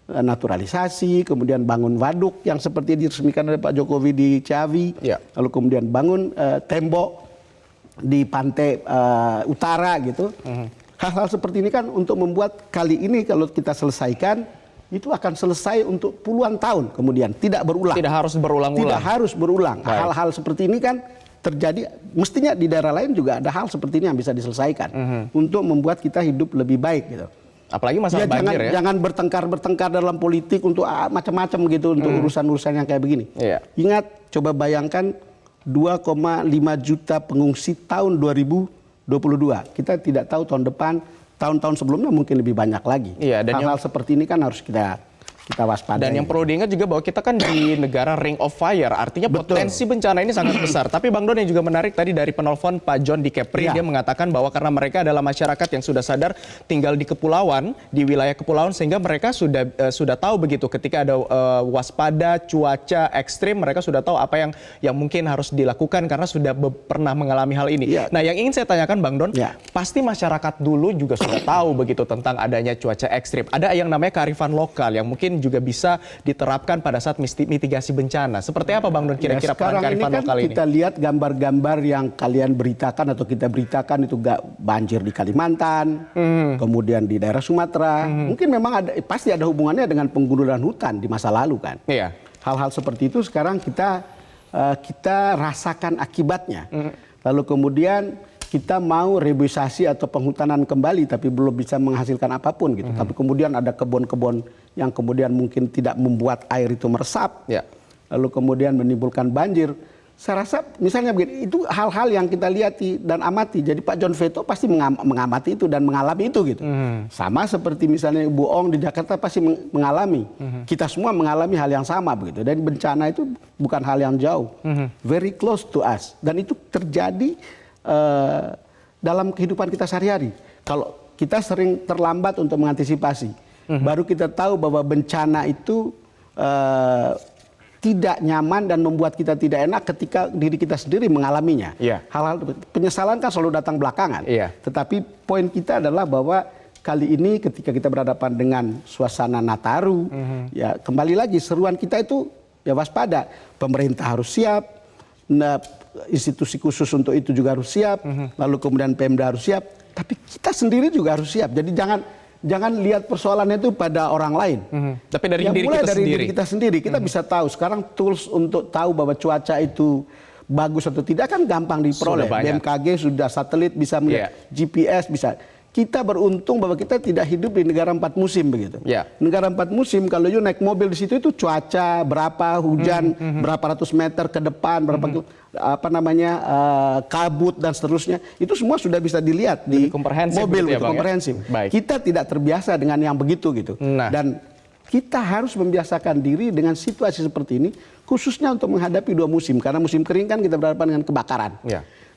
naturalisasi, kemudian bangun waduk yang seperti diresmikan oleh Pak Jokowi di Ciawi, lalu kemudian bangun tembok di pantai utara gitu. Hal-hal seperti ini kan untuk membuat kali ini kalau kita selesaikan itu akan selesai untuk puluhan tahun kemudian, tidak berulang. Tidak harus berulang-ulang. Tidak harus berulang. Hal-hal seperti ini kan terjadi, mestinya di daerah lain juga ada hal seperti ini yang bisa diselesaikan untuk membuat kita hidup lebih baik gitu. Apalagi masalah banjir ya. Jangan bertengkar dalam politik untuk macam-macam gitu untuk urusan-urusan yang kayak begini. Ingat, coba bayangkan 2,5 juta pengungsi tahun 2022. Kita tidak tahu tahun depan, tahun-tahun sebelumnya mungkin lebih banyak lagi. Hal-hal seperti ini kan harus kita kita waspadai. Dan yang perlu diingat juga bahwa kita kan di negara Ring of Fire, artinya potensi bencana ini sangat besar. Tapi Bang Don yang juga menarik tadi dari penelpon Pak John di Kepri, dia mengatakan bahwa karena mereka adalah masyarakat yang sudah sadar tinggal di kepulauan, di wilayah kepulauan, sehingga mereka sudah tahu begitu ketika ada waspada cuaca ekstrim, mereka sudah tahu apa yang mungkin harus dilakukan karena sudah pernah mengalami hal ini. Nah, yang ingin saya tanyakan Bang Don, pasti masyarakat dulu juga sudah tahu begitu tentang adanya cuaca ekstrim. Ada yang namanya kearifan lokal yang mungkin juga bisa diterapkan pada saat mitigasi bencana. Seperti apa Bang Don kira-kira peran kearifan lokal ini? Kita lihat gambar-gambar yang kalian beritakan atau kita beritakan itu banjir di Kalimantan, kemudian di daerah Sumatera. Mungkin memang pasti ada hubungannya dengan penggundulan hutan di masa lalu kan. Iya. Hal-hal seperti itu sekarang kita rasakan akibatnya. Lalu kemudian kita mau reboisasi atau penghutanan kembali tapi belum bisa menghasilkan apapun gitu. Tapi kemudian ada kebun-kebun yang kemudian mungkin tidak membuat air itu meresap. Lalu kemudian menimbulkan banjir. Saya rasa misalnya begini, itu hal-hal yang kita lihat dan amati. Jadi Pak John Veto pasti mengamati itu dan mengalami itu gitu. Sama seperti misalnya Bu Ong di Jakarta pasti mengalami. Kita semua mengalami hal yang sama begitu. Dan bencana itu bukan hal yang jauh. Very close to us. Dan itu terjadi dalam kehidupan kita sehari-hari. Kalau kita sering terlambat untuk mengantisipasi. Baru kita tahu bahwa bencana itu tidak nyaman dan membuat kita tidak enak ketika diri kita sendiri mengalaminya. Hal-hal penyesalan kan selalu datang belakangan. Tetapi poin kita adalah bahwa kali ini ketika kita berhadapan dengan suasana Nataru, ya kembali lagi seruan kita itu ya waspada. Pemerintah harus siap, institusi khusus untuk itu juga harus siap, lalu kemudian Pemda harus siap, tapi kita sendiri juga harus siap. Jadi jangan lihat persoalannya itu pada orang lain. Tapi dari diri kita sendiri. Kita bisa tahu sekarang tools untuk tahu bahwa cuaca itu bagus atau tidak kan gampang diperoleh. BMKG sudah satelit bisa melihat, GPS bisa. Kita beruntung bahwa kita tidak hidup di negara 4 musim begitu. Negara 4 musim kalau you naik mobil di situ itu cuaca berapa, hujan berapa ratus meter ke depan, berapa kabut dan seterusnya. Itu semua sudah bisa dilihat di mobil gitu, komprehensif. Kita tidak terbiasa dengan yang begitu gitu. Dan kita harus membiasakan diri dengan situasi seperti ini khususnya untuk menghadapi 2 musim. Karena musim kering kan kita berhadapan dengan kebakaran.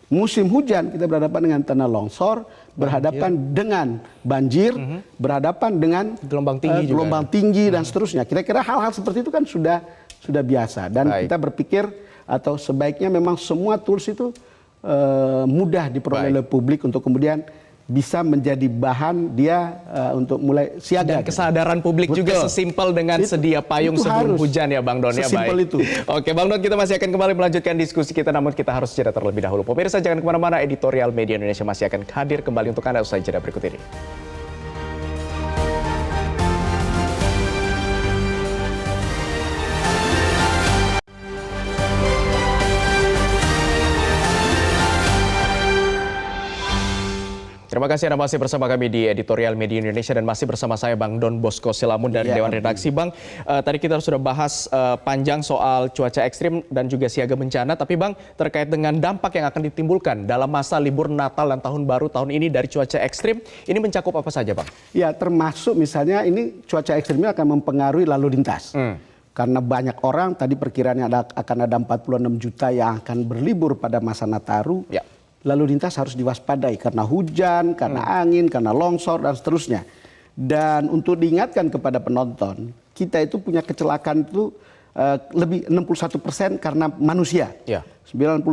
Musim hujan kita berhadapan dengan tanah longsor, berhadapan dengan banjir, berhadapan dengan gelombang tinggi dan seterusnya. Kira-kira hal-hal seperti itu kan sudah biasa. Dan kita berpikir atau sebaiknya memang semua tools itu mudah diperoleh oleh publik untuk kemudian bisa menjadi bahan dia untuk mulai siaga. Dan kesadaran publik juga sesimpel dengan sedia payung sebelum hujan ya Bang Don ya. Sesimpel itu. Oke Bang Don, kita masih akan kembali melanjutkan diskusi kita, namun kita harus jeda terlebih dahulu. Pemirsa jangan kemana-mana, editorial Media Indonesia masih akan hadir kembali untuk Anda usai jeda berikut ini. Terima kasih Anda masih bersama kami di editorial Media Indonesia dan masih bersama saya Bang Don Bosco Silamun dari Dewan Redaksi. Bang, tadi kita sudah bahas panjang soal cuaca ekstrim dan juga siaga bencana, tapi Bang terkait dengan dampak yang akan ditimbulkan dalam masa libur Natal dan Tahun Baru tahun ini dari cuaca ekstrim, ini mencakup apa saja Bang? Ya termasuk misalnya ini cuaca ekstrimnya akan mempengaruhi lalu lintas. Karena banyak orang, tadi perkiraannya akan ada 46 juta yang akan berlibur pada masa Nataru. Lalu lintas harus diwaspadai karena hujan, karena angin, karena longsor dan seterusnya. Dan untuk diingatkan kepada penonton, kita itu punya kecelakaan itu lebih 61% karena manusia. 91%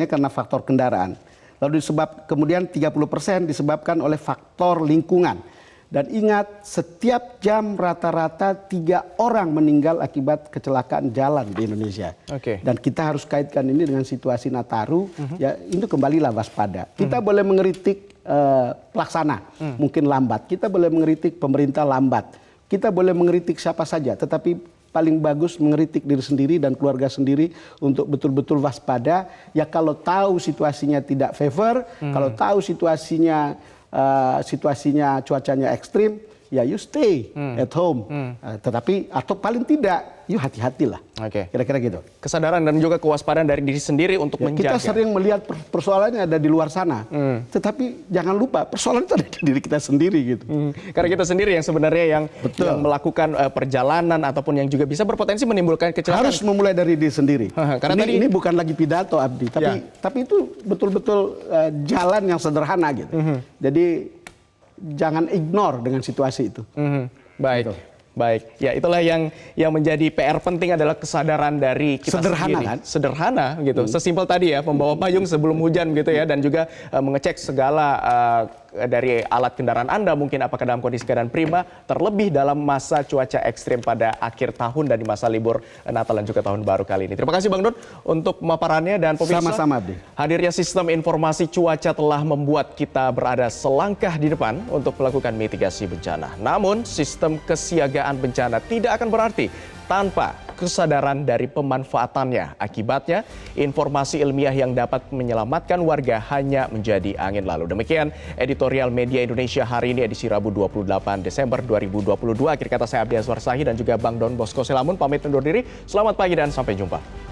karena faktor kendaraan. Lalu kemudian 30% disebabkan oleh faktor lingkungan. Dan ingat, setiap jam rata-rata 3 orang meninggal akibat kecelakaan jalan di Indonesia. Dan kita harus kaitkan ini dengan situasi Nataru, ya itu kembalilah waspada. Kita boleh mengkritik pelaksana, mungkin lambat. Kita boleh mengkritik pemerintah lambat. Kita boleh mengkritik siapa saja, tetapi paling bagus mengkritik diri sendiri dan keluarga sendiri untuk betul-betul waspada. Ya kalau tahu situasinya tidak favor, kalau tahu situasinya cuacanya ekstrim, ya you stay at home. Tetapi atau paling tidak, you hati-hatilah. Oke. Kira-kira gitu. Kesadaran dan juga kewaspadaan dari diri sendiri untuk Ya, menjaga. kita sering melihat persoalannya ada di luar sana, tetapi jangan lupa persoalan itu ada di diri kita sendiri gitu. Karena kita sendiri yang sebenarnya yang melakukan perjalanan ataupun yang juga bisa berpotensi menimbulkan kecelakaan. Harus memulai dari diri sendiri. Karena ini bukan lagi pidato, Abdi, tapi itu betul-betul jalan yang sederhana gitu. Jadi jangan ignore dengan situasi itu. Baik. Gitu. Baik, ya itulah yang menjadi PR penting adalah kesadaran dari kita Sederhana, sendiri. kan? Sederhana gitu, sesimpel tadi ya, membawa payung sebelum hujan gitu ya, dan juga mengecek segala dari alat kendaraan Anda mungkin apakah dalam kondisi keadaan prima, terlebih dalam masa cuaca ekstrim pada akhir tahun dan di masa libur Natal dan juga Tahun Baru kali ini. Terima kasih Bang Don untuk pemaparannya dan pemirsa. Sama-sama, Abdi. Hadirnya sistem informasi cuaca telah membuat kita berada selangkah di depan untuk melakukan mitigasi bencana. Namun, sistem kesiagaan bencana tidak akan berarti tanpa kesadaran dari pemanfaatannya. Akibatnya, informasi ilmiah yang dapat menyelamatkan warga hanya menjadi angin lalu. Demikian editorial Media Indonesia hari ini edisi Rabu 28 Desember 2022. Akhir kata saya Abdi Azwar Sahi dan juga Bang Don Bosco Selamun pamit undur diri. Selamat pagi dan sampai jumpa.